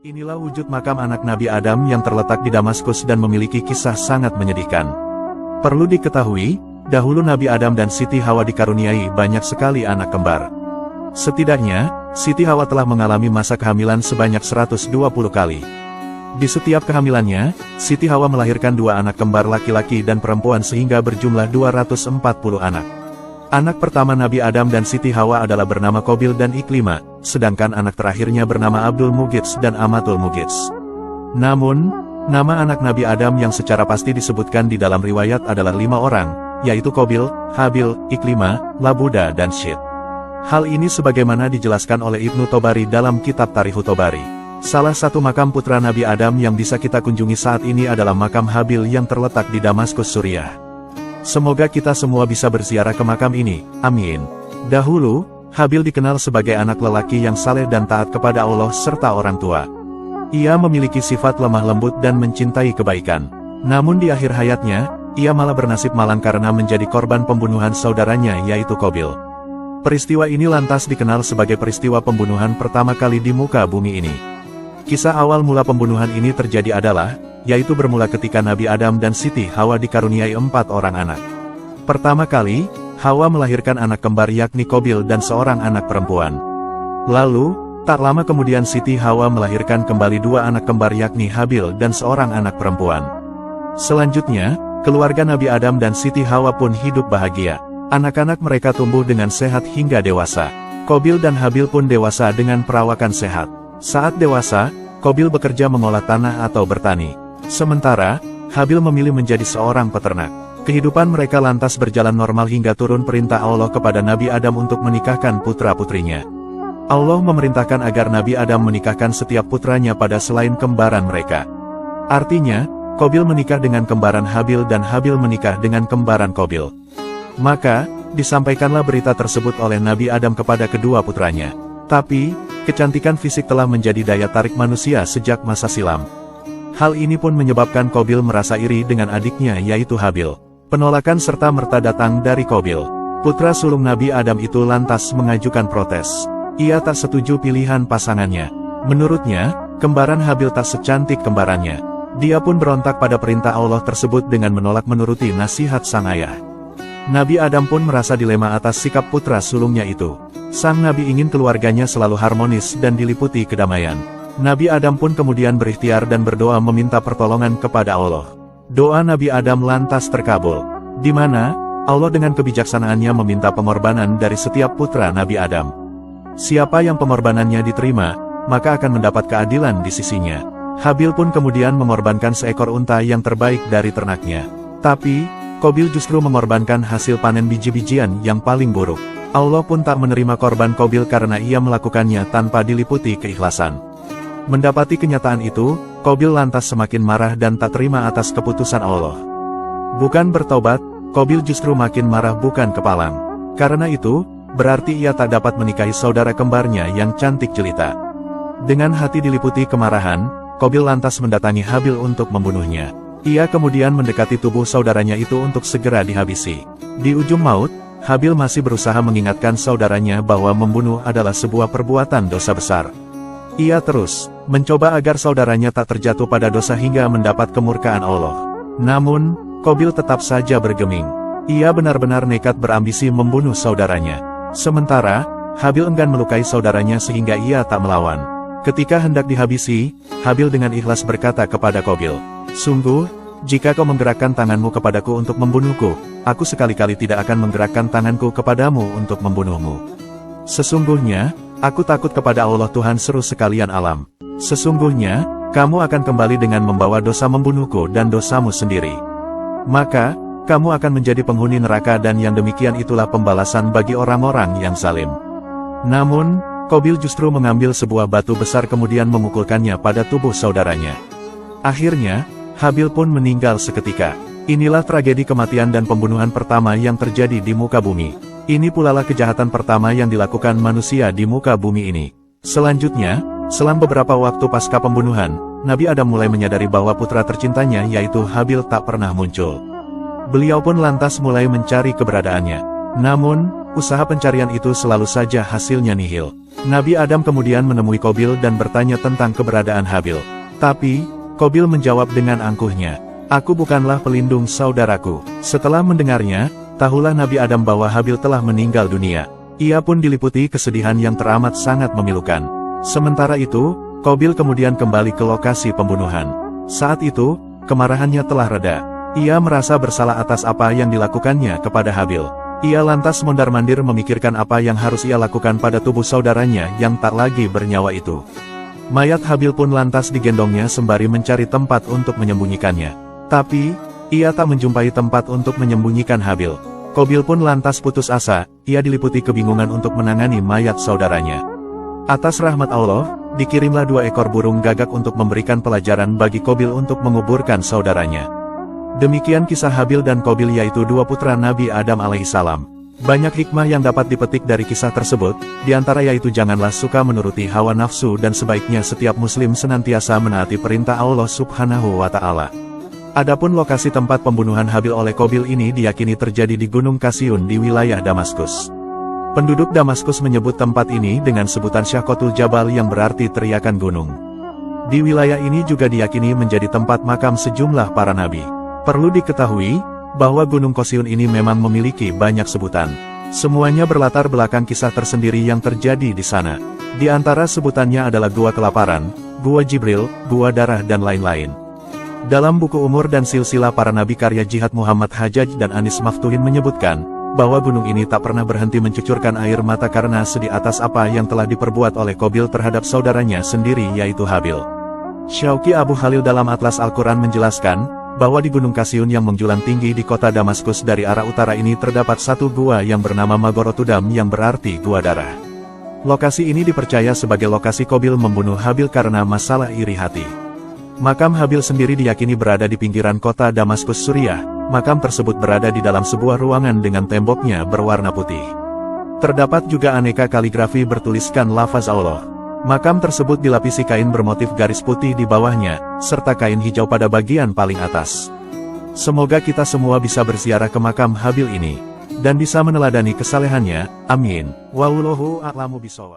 Inilah wujud makam anak Nabi Adam yang terletak di Damaskus dan memiliki kisah sangat menyedihkan. Perlu diketahui, dahulu Nabi Adam dan Siti Hawa dikaruniai banyak sekali anak kembar. Setidaknya, Siti Hawa telah mengalami masa kehamilan sebanyak 120 kali. Di setiap kehamilannya, Siti Hawa melahirkan 2 anak kembar laki-laki dan perempuan sehingga berjumlah 240 anak. Anak pertama Nabi Adam dan Siti Hawa adalah bernama Qabil dan Iklima, sedangkan anak terakhirnya bernama Abdul Mughits dan Amatul Mughits. Namun, nama anak Nabi Adam yang secara pasti disebutkan di dalam riwayat adalah 5 orang, yaitu Qabil, Habil, Iklima, Labuda dan Syit. Hal ini sebagaimana dijelaskan oleh Ibnu Tobari dalam kitab Tarikh Tobari. Salah satu makam putra Nabi Adam yang bisa kita kunjungi saat ini adalah makam Habil yang terletak di Damaskus, Suriah. Semoga kita semua bisa berziarah ke makam ini, amin. Dahulu, Habil dikenal sebagai anak lelaki yang saleh dan taat kepada Allah serta orang tua. Ia memiliki sifat lemah lembut dan mencintai kebaikan. Namun di akhir hayatnya, ia malah bernasib malang karena menjadi korban pembunuhan saudaranya yaitu Qabil. Peristiwa ini lantas dikenal sebagai peristiwa pembunuhan pertama kali di muka bumi ini. Kisah awal mula pembunuhan ini terjadi adalah, yaitu bermula ketika Nabi Adam dan Siti Hawa dikaruniai 4 orang anak. Pertama kali, Hawa melahirkan anak kembar yakni Qabil dan seorang anak perempuan. Lalu, tak lama kemudian Siti Hawa melahirkan kembali 2 anak kembar yakni Habil dan seorang anak perempuan. Selanjutnya, keluarga Nabi Adam dan Siti Hawa pun hidup bahagia. Anak-anak mereka tumbuh dengan sehat hingga dewasa. Qabil dan Habil pun dewasa dengan perawakan sehat. Saat dewasa, Qabil bekerja mengolah tanah atau bertani. Sementara, Habil memilih menjadi seorang peternak. Kehidupan mereka lantas berjalan normal hingga turun perintah Allah kepada Nabi Adam untuk menikahkan putra-putrinya. Allah memerintahkan agar Nabi Adam menikahkan setiap putranya pada selain kembaran mereka. Artinya, Qabil menikah dengan kembaran Habil dan Habil menikah dengan kembaran Qabil. Maka, disampaikanlah berita tersebut oleh Nabi Adam kepada kedua putranya. Tapi, kecantikan fisik telah menjadi daya tarik manusia sejak masa silam. Hal ini pun menyebabkan Qabil merasa iri dengan adiknya yaitu Habil. Penolakan serta-merta datang dari Qabil. Putra sulung Nabi Adam itu lantas mengajukan protes. Ia tak setuju pilihan pasangannya. Menurutnya, kembaran Habil tak secantik kembarannya. Dia pun berontak pada perintah Allah tersebut dengan menolak menuruti nasihat sang ayah. Nabi Adam pun merasa dilema atas sikap putra sulungnya itu. Sang Nabi ingin keluarganya selalu harmonis dan diliputi kedamaian. Nabi Adam pun kemudian berikhtiar dan berdoa meminta pertolongan kepada Allah. Doa Nabi Adam lantas terkabul, di mana Allah dengan kebijaksanaannya meminta pengorbanan dari setiap putra Nabi Adam. Siapa yang pengorbanannya diterima, maka akan mendapat keadilan di sisinya. Habil pun kemudian mengorbankan seekor unta yang terbaik dari ternaknya. Tapi, Qabil justru mengorbankan hasil panen biji-bijian yang paling buruk. Allah pun tak menerima korban Qabil karena ia melakukannya tanpa diliputi keikhlasan. Mendapati kenyataan itu, Qabil lantas semakin marah dan tak terima atas keputusan Allah. Bukan bertobat, Qabil justru makin marah bukan kepalang. Karena itu, berarti ia tak dapat menikahi saudara kembarnya yang cantik jelita. Dengan hati diliputi kemarahan, Qabil lantas mendatangi Habil untuk membunuhnya. Ia kemudian mendekati tubuh saudaranya itu untuk segera dihabisi. Di ujung maut, Habil masih berusaha mengingatkan saudaranya bahwa membunuh adalah sebuah perbuatan dosa besar. Ia terus mencoba agar saudaranya tak terjatuh pada dosa hingga mendapat kemurkaan Allah. Namun, Qabil tetap saja bergeming. Ia benar-benar nekat berambisi membunuh saudaranya. Sementara, Habil enggan melukai saudaranya sehingga ia tak melawan. Ketika hendak dihabisi, Habil dengan ikhlas berkata kepada Qabil, "Sungguh, jika kau menggerakkan tanganmu kepadaku untuk membunuhku, aku sekali-kali tidak akan menggerakkan tanganku kepadamu untuk membunuhmu. Sesungguhnya, aku takut kepada Allah Tuhan seru sekalian alam. Sesungguhnya, kamu akan kembali dengan membawa dosa membunuhku dan dosamu sendiri. Maka, kamu akan menjadi penghuni neraka dan yang demikian itulah pembalasan bagi orang-orang yang zalim." Namun, Qabil justru mengambil sebuah batu besar kemudian memukulkannya pada tubuh saudaranya. Akhirnya, Habil pun meninggal seketika. Inilah tragedi kematian dan pembunuhan pertama yang terjadi di muka bumi. Ini pula lah kejahatan pertama yang dilakukan manusia di muka bumi ini. Selanjutnya, selang beberapa waktu pasca pembunuhan, Nabi Adam mulai menyadari bahwa putra tercintanya yaitu Habil tak pernah muncul. Beliau pun lantas mulai mencari keberadaannya. Namun, Usaha pencarian itu selalu saja hasilnya nihil. Nabi Adam kemudian menemui Qabil dan bertanya tentang keberadaan Habil. Tapi, Qabil menjawab dengan angkuhnya, "Aku bukanlah pelindung saudaraku." Setelah mendengarnya, tahulah Nabi Adam bahwa Habil telah meninggal dunia. Ia pun diliputi kesedihan yang teramat sangat memilukan. Sementara itu, Qabil kemudian kembali ke lokasi pembunuhan. Saat itu, kemarahannya telah reda. Ia merasa bersalah atas apa yang dilakukannya kepada Habil. Ia lantas mondar-mandir memikirkan apa yang harus ia lakukan pada tubuh saudaranya yang tak lagi bernyawa itu. Mayat Habil pun lantas digendongnya sembari mencari tempat untuk menyembunyikannya. Tapi, ia tak menjumpai tempat untuk menyembunyikan Habil. Qabil pun lantas putus asa, ia diliputi kebingungan untuk menangani mayat saudaranya. Atas rahmat Allah, dikirimlah 2 ekor burung gagak untuk memberikan pelajaran bagi Qabil untuk menguburkan saudaranya. Demikian kisah Habil dan Qabil, yaitu 2 putra Nabi Adam alaihissalam. Banyak hikmah yang dapat dipetik dari kisah tersebut, diantara yaitu janganlah suka menuruti hawa nafsu dan sebaiknya setiap muslim senantiasa menaati perintah Allah subhanahu wa ta'ala. Adapun lokasi tempat pembunuhan Habil oleh Qabil ini diyakini terjadi di Gunung Qasyun di wilayah Damaskus. Penduduk Damaskus menyebut tempat ini dengan sebutan Syahkotul Jabal yang berarti teriakan gunung. Di wilayah ini juga diyakini menjadi tempat makam sejumlah para nabi. Perlu diketahui, bahwa Gunung Qasyun ini memang memiliki banyak sebutan. Semuanya berlatar belakang kisah tersendiri yang terjadi di sana. Di antara sebutannya adalah Gua Kelaparan, Gua Jibril, Gua Darah dan lain-lain. Dalam buku Umur dan Silsilah Para Nabi karya Jihad Muhammad Hajjaj dan Anis Maftuhin menyebutkan, bahwa gunung ini tak pernah berhenti mencucurkan air mata karena sedih atas apa yang telah diperbuat oleh Qabil terhadap saudaranya sendiri yaitu Habil. Syauqi Abu Khalil dalam Atlas Al-Quran menjelaskan, bahwa di Gunung Qasyun yang menjulang tinggi di kota Damaskus dari arah utara ini terdapat satu gua yang bernama Magorotudam yang berarti Gua Darah. Lokasi ini dipercaya sebagai lokasi Qabil membunuh Habil karena masalah iri hati. Makam Habil sendiri diyakini berada di pinggiran kota Damaskus, Suriah. Makam tersebut berada di dalam sebuah ruangan dengan temboknya berwarna putih. Terdapat juga aneka kaligrafi bertuliskan lafaz Allah. Makam tersebut dilapisi kain bermotif garis putih di bawahnya, serta kain hijau pada bagian paling atas. Semoga kita semua bisa berziarah ke makam Habil ini, dan bisa meneladani kesalehannya, amin. Wallahu a'lamu bishawab.